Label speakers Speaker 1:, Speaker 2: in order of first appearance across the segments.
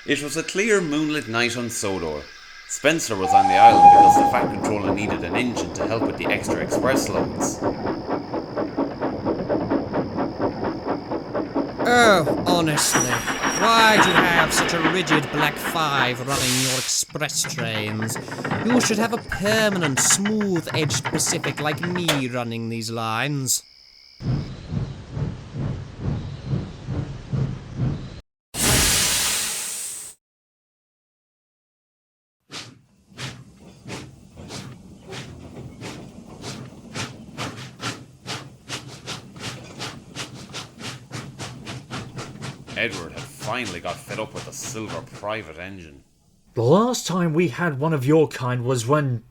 Speaker 1: It was a clear moonlit night on Sodor. Spencer was on the island because the Fat Controller needed an engine to help with the extra express loads.
Speaker 2: Oh, honestly, why do you have such a rigid black 5 running your express trains? You should have a permanent, smooth-edged Pacific like me running these lines.
Speaker 1: Edward had finally got fed up with the silver private engine.
Speaker 3: The last time we had one of your kind was when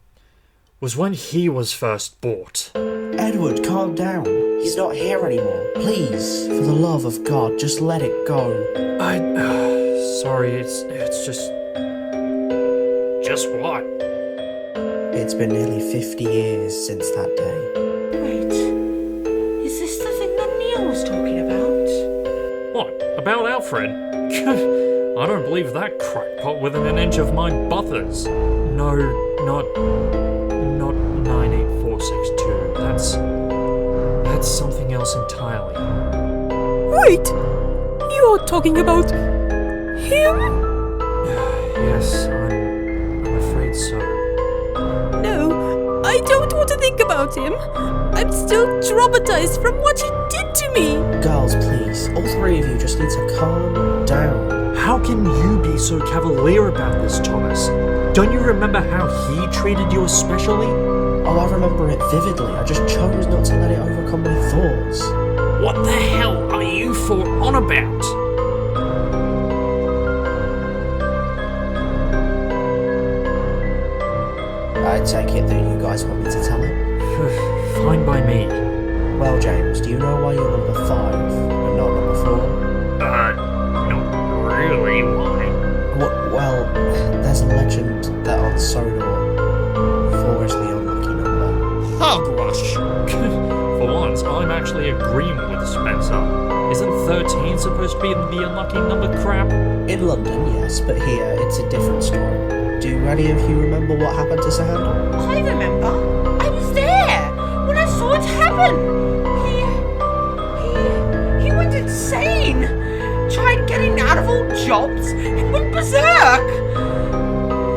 Speaker 3: he was first bought.
Speaker 4: Edward, calm down. He's not here anymore. Please, for the love of God, just let it go.
Speaker 3: Sorry, it's just... Just what?
Speaker 4: It's been nearly 50 years since that day.
Speaker 5: Wait, is this the thing that Neil was talking about?
Speaker 3: What? About Alfred? I don't believe that crackpot within an inch of my butters. No, not 98462. That's something else entirely.
Speaker 6: Wait! You're talking about him?
Speaker 3: Yes, I'm afraid so.
Speaker 6: No, I don't want to think about him. I'm still traumatized from what he did to me.
Speaker 4: Girls, please, all three of you just need to calm down.
Speaker 3: How can you be so cavalier about this, Thomas? Don't you remember how he treated you especially?
Speaker 4: Oh, I remember it vividly. I just chose not to let it overcome my thoughts.
Speaker 3: What the hell are you four on about?
Speaker 4: I take it that you guys want me to tell him?
Speaker 3: Fine by me.
Speaker 4: Well, James, do you know why you're number 5 and not number 4?
Speaker 3: Not really. Why?
Speaker 4: Well, there's a legend that on Sodor, 4 is the unlucky number.
Speaker 2: Hogwash!
Speaker 3: For once, I'm actually agreeing with Spencer. Isn't 13 supposed to be the unlucky number crap?
Speaker 4: In London, yes, but here it's a different story. Do any of you remember what happened to Sir Handel?
Speaker 5: I remember. I was there when I saw it happen. He went insane. Tried getting out of all jobs and went berserk.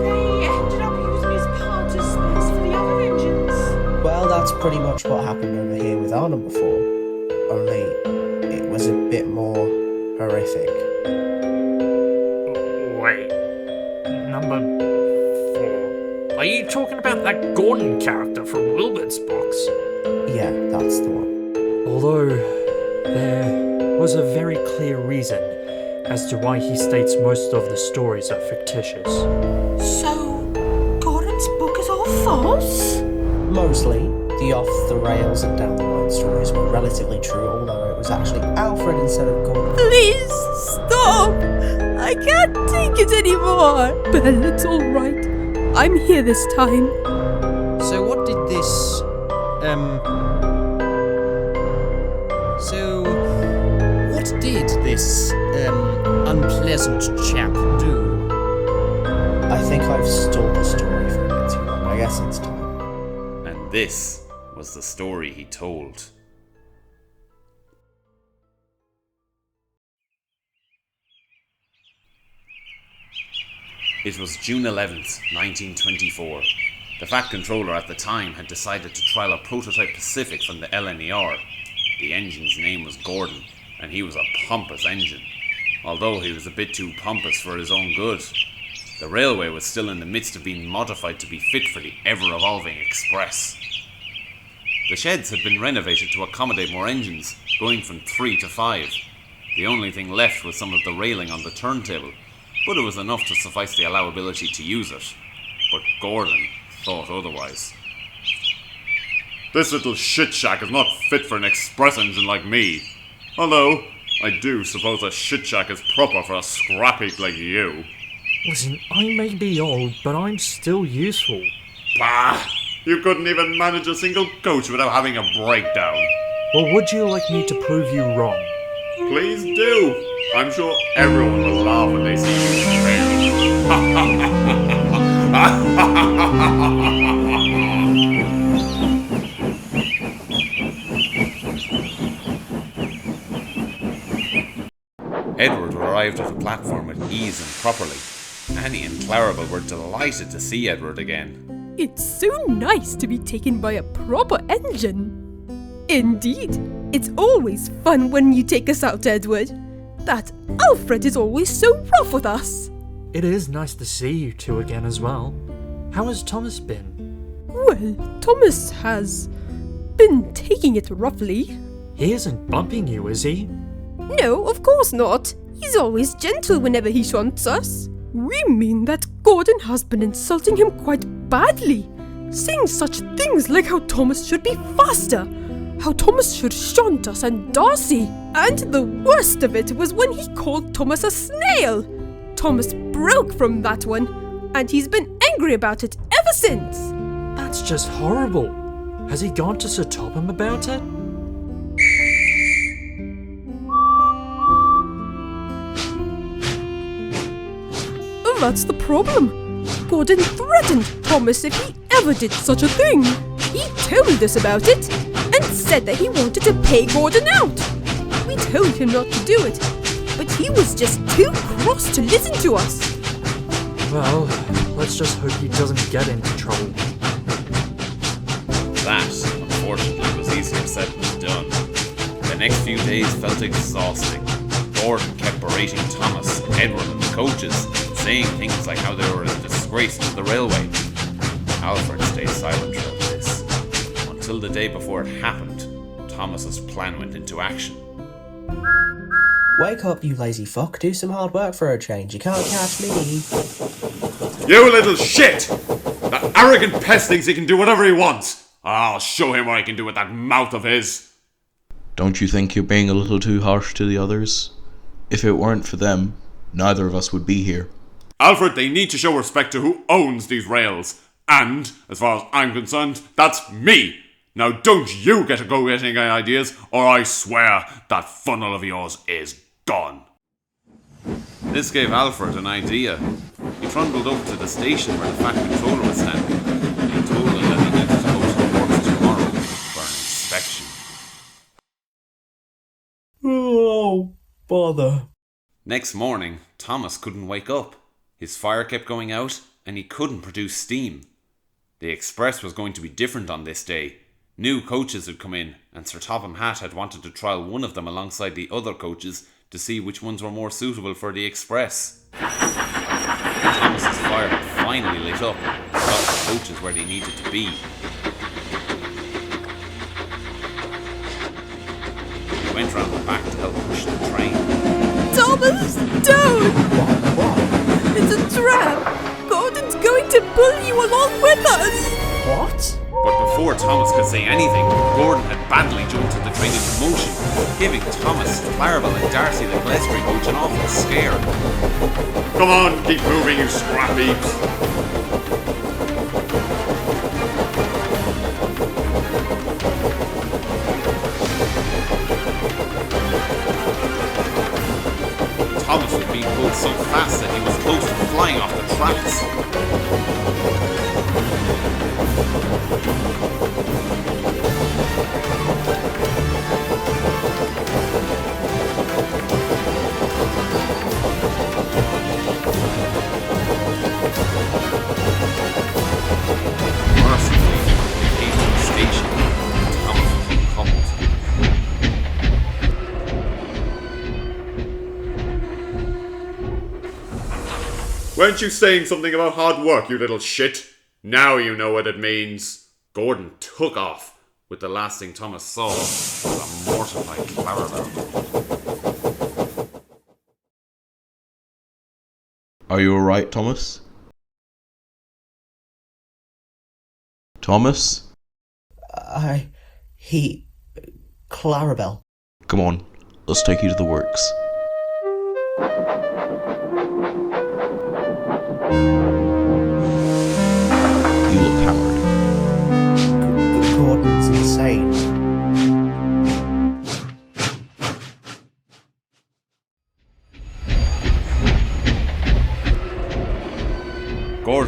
Speaker 5: They ended up using his part as spares for the other engines.
Speaker 4: Well, that's pretty much what happened over here with our number 4. Only it was a bit more horrific.
Speaker 3: Wait. Number 4. Are you talking about that Gordon character from Wilbert's books?
Speaker 4: Yeah, that's the one.
Speaker 3: Although, there was a very clear reason as to why he states most of the stories are fictitious.
Speaker 5: So, Gordon's book is all false?
Speaker 4: Mostly, the off-the-rails and down-the-line stories were relatively true, although it was actually Alfred instead of Gordon.
Speaker 6: Please, stop! I can't take it anymore! Belle, it's alright. I'm here this time.
Speaker 2: So what did this, So, what did this, unpleasant chap do?
Speaker 4: I think I've stalled the story for a bit too long. I guess it's time.
Speaker 1: And this was the story he told. It was June 11th, 1924. The Fat Controller at the time had decided to trial a prototype Pacific from the LNER. The engine's name was Gordon, and he was a pompous engine, although he was a bit too pompous for his own good. The railway was still in the midst of being modified to be fit for the ever-evolving express. The sheds had been renovated to accommodate more engines, going from 3 to 5. The only thing left was some of the railing on the turntable, but it was enough to suffice the allowability to use it. But Gordon thought otherwise.
Speaker 7: This little shit shack is not fit for an express engine like me. Although, I do suppose a shit shack is proper for a scrapheap like you.
Speaker 3: Listen, I may be old, but I'm still useful.
Speaker 7: Bah! You couldn't even manage a single coach without having a breakdown.
Speaker 3: Well, would you like me to prove you wrong?
Speaker 7: Please do. I'm sure everyone will laugh when they see you fail.
Speaker 1: Edward arrived at the platform with ease and properly. Annie and Clarabel were delighted to see Edward again.
Speaker 6: It's so nice to be taken by a proper engine. Indeed, it's always fun when you take us out, Edward. That Alfred is always so rough with us.
Speaker 3: It is nice to see you two again as well. How has Thomas been?
Speaker 6: Well, Thomas has been taking it roughly.
Speaker 3: He isn't bumping you, is he?
Speaker 6: No, of course not. He's always gentle whenever he shunts us. We mean that Gordon has been insulting him quite badly, saying such things like how Thomas should be faster, how Thomas should shunt us and Darcy. And the worst of it was when he called Thomas a snail. Thomas broke from that one, and he's been angry about it ever since.
Speaker 3: That's just horrible. Has he gone to Sir Topham about it?
Speaker 6: That's the problem. Gordon threatened Thomas if he ever did such a thing. He told us about it and said that he wanted to pay Gordon out. We told him not to do it, but he was just too cross to listen to us.
Speaker 3: Well, let's just hope he doesn't get into trouble.
Speaker 1: That, unfortunately, was easier said than done. The next few days felt exhausting. Gordon kept berating Thomas, Edward and the coaches, saying things like how they were a disgrace to the railway. Alfred stayed silent throughout this, until the day before it happened. Thomas's plan went into action.
Speaker 4: Wake up, you lazy fuck. Do some hard work for a change. You can't catch me.
Speaker 7: You little shit! That arrogant pest thinks he can do whatever he wants. I'll show him what I can do with that mouth of his.
Speaker 8: Don't you think you're being a little too harsh to the others? If it weren't for them, neither of us would be here.
Speaker 7: Alfred, they need to show respect to who owns these rails. And, as far as I'm concerned, that's me. Now don't you get to go getting any ideas, or I swear that funnel of yours is gone.
Speaker 1: This gave Alfred an idea. He trundled up to the station where the Fat Controller was standing, and he told him that he needed to go to the works tomorrow for an inspection.
Speaker 4: Oh, bother.
Speaker 1: Next morning, Thomas couldn't wake up. His fire kept going out, and he couldn't produce steam. The express was going to be different on this day. New coaches had come in, and Sir Topham Hatt had wanted to trial one of them alongside the other coaches to see which ones were more suitable for the express. Thomas's fire had finally lit up and got the coaches where they needed to be. He went round the back to help push the train.
Speaker 6: Thomas, don't!
Speaker 4: What?
Speaker 6: It's a trap! Gordon's going to pull you along with us!
Speaker 4: What?
Speaker 1: But before Thomas could say anything, Gordon had badly jolted the train into motion, giving Thomas, Clarabel and Darcy the Gillespie coach an awful scare.
Speaker 7: Come on, keep moving, you scrap heaps.
Speaker 1: Thomas was being pulled so fast that he was close to flying off the tracks. Mercifully, he came to the station, and Thomas was uncoupled.
Speaker 7: Weren't you saying something about hard work, you little shit? Now you know what it means.
Speaker 1: Gordon took off, with the last thing Thomas saw was a mortified Clarabel.
Speaker 8: Are you alright, Thomas? Thomas?
Speaker 4: Clarabel.
Speaker 8: Come on, let's take you to the works. You look hammered.
Speaker 4: Gordon's insane.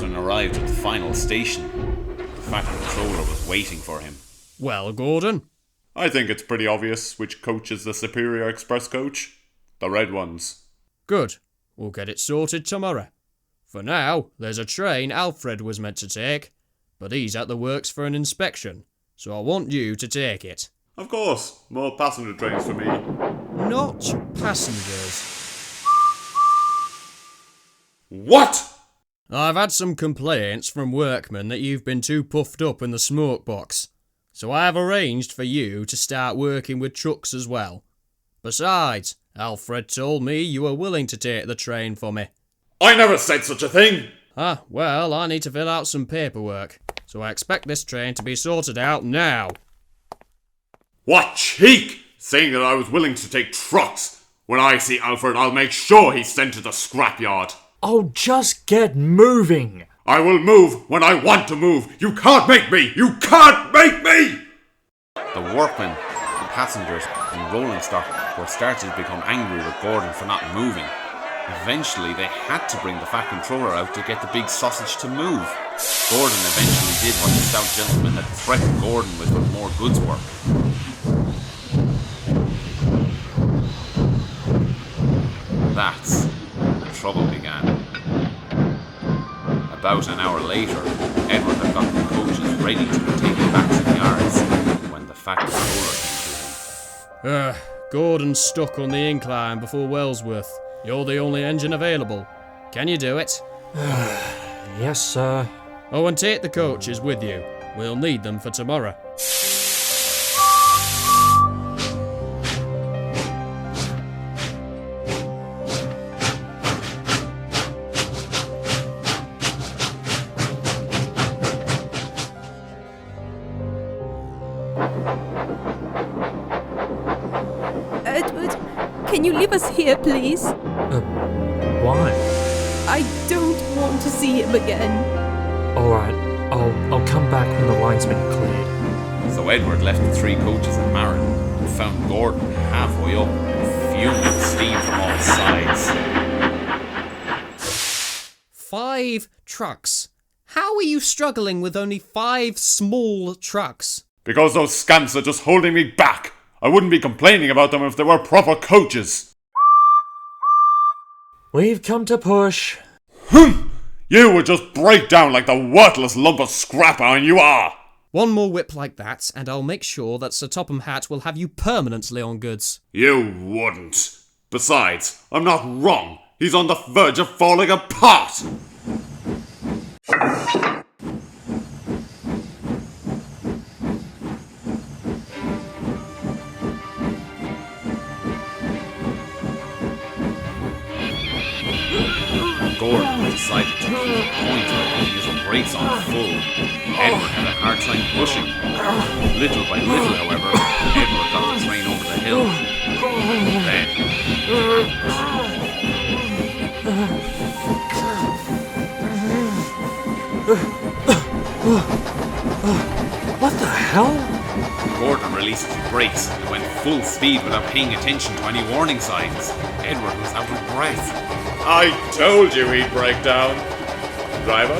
Speaker 1: Gordon arrived at the final station. The Fat Controller was waiting for him.
Speaker 2: Well, Gordon?
Speaker 7: I think it's pretty obvious which coach is the superior express coach. The red ones.
Speaker 2: Good. We'll get it sorted tomorrow. For now, there's a train Alfred was meant to take, but he's at the works for an inspection, so I want you to take it.
Speaker 7: Of course, more passenger trains for me.
Speaker 2: Not passengers.
Speaker 7: What?
Speaker 2: I've had some complaints from workmen that you've been too puffed up in the smoke box, so I have arranged for you to start working with trucks as well. Besides, Alfred told me you were willing to take the train for me.
Speaker 7: I never said such a thing!
Speaker 2: Well, I need to fill out some paperwork, so I expect this train to be sorted out now.
Speaker 7: What cheek! Saying that I was willing to take trucks. When I see Alfred, I'll make sure he's sent to the scrapyard.
Speaker 3: Oh, just get moving!
Speaker 7: I will move when I want to move. You can't make me! You can't make me!
Speaker 1: The workmen, the passengers, and rolling stock were starting to become angry with Gordon for not moving. Eventually, they had to bring the Fat Controller out to get the big sausage to move. Gordon eventually did what the stout gentleman had threatened Gordon with more goods work. That's when the trouble began. About an hour later, Edward had gotten the coaches ready to be taken back to the yards when the Fat Controller came to him.
Speaker 2: Gordon's stuck on the incline before Wellsworth. You're the only engine available. Can you do it?
Speaker 3: Yes, sir.
Speaker 2: Oh, and take the coaches with you. We'll need them for tomorrow.
Speaker 6: Edward, can you leave us here, please?
Speaker 3: Why?
Speaker 6: I don't want to see him again.
Speaker 3: Alright, I'll come back when the line's been cleared.
Speaker 1: So Edward left the three coaches in Marin and found Gordon halfway up, fuming steam from all sides.
Speaker 2: 5 trucks. How are you struggling with only 5 small trucks?
Speaker 7: Because those scamps are just holding me back. I wouldn't be complaining about them if they were proper coaches.
Speaker 3: We've come to push.
Speaker 7: You would just break down like the worthless lump of scrap iron you are.
Speaker 2: One more whip like that, and I'll make sure that Sir Topham Hatt will have you permanently on goods.
Speaker 7: You wouldn't. Besides, I'm not wrong. He's on the verge of falling apart.
Speaker 1: Gordon decided to keep going to it with his brakes on full. Edward had a hard time pushing. Little by little, however, Edward got the train over the hill.
Speaker 3: What the hell?
Speaker 1: Gordon released his brakes and went full speed without paying attention to any warning signs. Edward was out of breath.
Speaker 7: I told you he'd break down. Driver?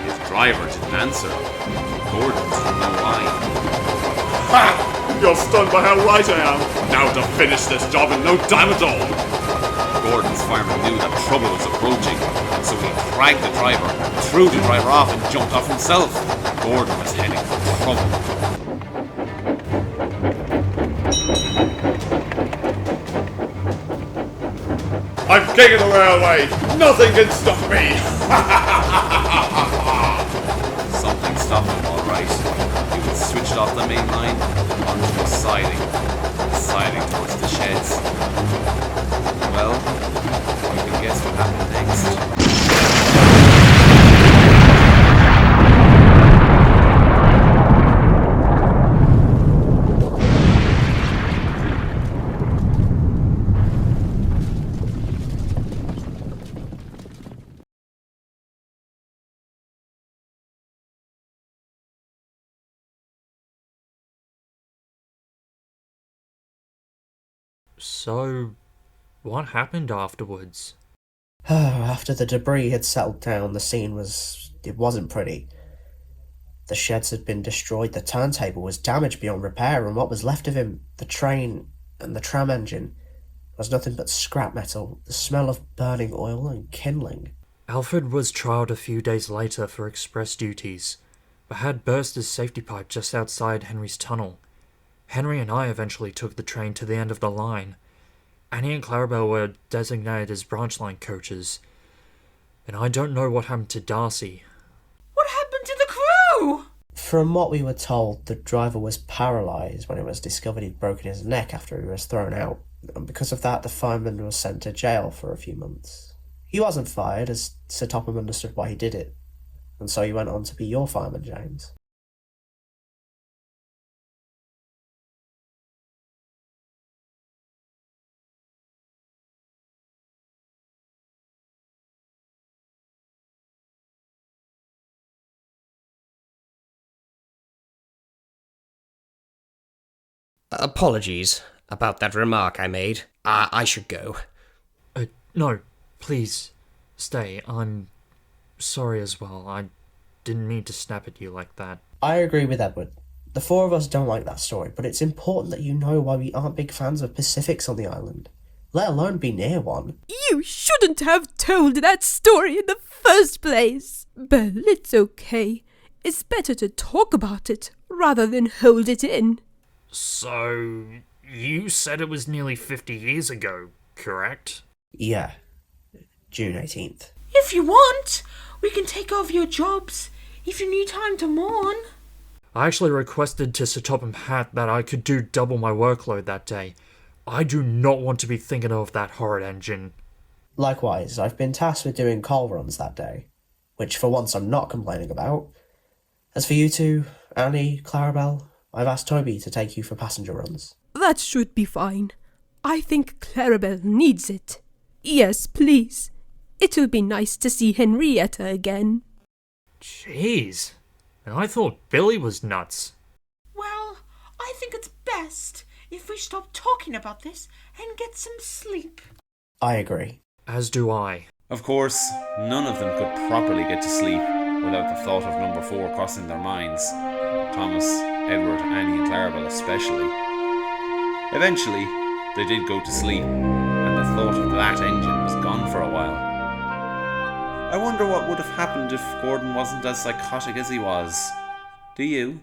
Speaker 1: His driver didn't answer. Gordon didn't know why.
Speaker 7: Ha! You're stunned by how right I am. Now to finish this job in no time at all.
Speaker 1: Gordon's fireman knew that trouble was approaching, so he dragged the driver, threw the driver off and jumped off himself. Gordon was heading for trouble.
Speaker 7: I'm king of the railway. Nothing can stop me.
Speaker 1: Something stopped him, all right. He was switched off the main line onto a siding towards the sheds. Well, you can guess what happened next.
Speaker 3: So, what happened afterwards?
Speaker 4: After the debris had settled down, it wasn't pretty. The sheds had been destroyed, the turntable was damaged beyond repair, and what was left of him, the train and the tram engine, was nothing but scrap metal, the smell of burning oil and kindling.
Speaker 3: Alfred was trialled a few days later for express duties, but had burst his safety pipe just outside Henry's tunnel. Henry and I eventually took the train to the end of the line. Annie and Clarabelle were designated as branch line coaches, and I don't know what happened to Darcy.
Speaker 5: What happened to the crew?
Speaker 4: From what we were told, the driver was paralysed when it was discovered he'd broken his neck after he was thrown out, and because of that the fireman was sent to jail for a few months. He wasn't fired, as Sir Topham understood why he did it, and so he went on to be your fireman, James.
Speaker 2: Apologies about that remark I made. I should go.
Speaker 3: No, please, stay. I'm sorry as well. I didn't mean to snap at you like that.
Speaker 4: I agree with Edward. The four of us don't like that story, but it's important that you know why we aren't big fans of Pacifics on the island, let alone be near one.
Speaker 6: You shouldn't have told that story in the first place. But it's okay. It's better to talk about it rather than hold it in.
Speaker 3: So, you said it was nearly 50 years ago, correct?
Speaker 4: Yeah, June 18th.
Speaker 5: If you want, we can take over your jobs if you need time to mourn.
Speaker 3: I actually requested to Sir Topham Hatt that I could do double my workload that day. I do not want to be thinking of that horrid engine.
Speaker 4: Likewise, I've been tasked with doing call runs that day, which for once I'm not complaining about. As for you two, Annie, Clarabelle, I've asked Toby to take you for passenger runs.
Speaker 6: That should be fine. I think Clarabelle needs it. Yes, please. It'll be nice to see Henrietta again.
Speaker 3: Jeez, and I thought Billy was nuts.
Speaker 5: Well, I think it's best if we stop talking about this and get some sleep.
Speaker 4: I agree.
Speaker 3: As do I.
Speaker 1: Of course, none of them could properly get to sleep without the thought of number 4 crossing their minds. Thomas, Edward, Annie and Clarabelle especially. Eventually, they did go to sleep, and the thought of that engine was gone for a while. I wonder what would have happened if Gordon wasn't as psychotic as he was. Do you?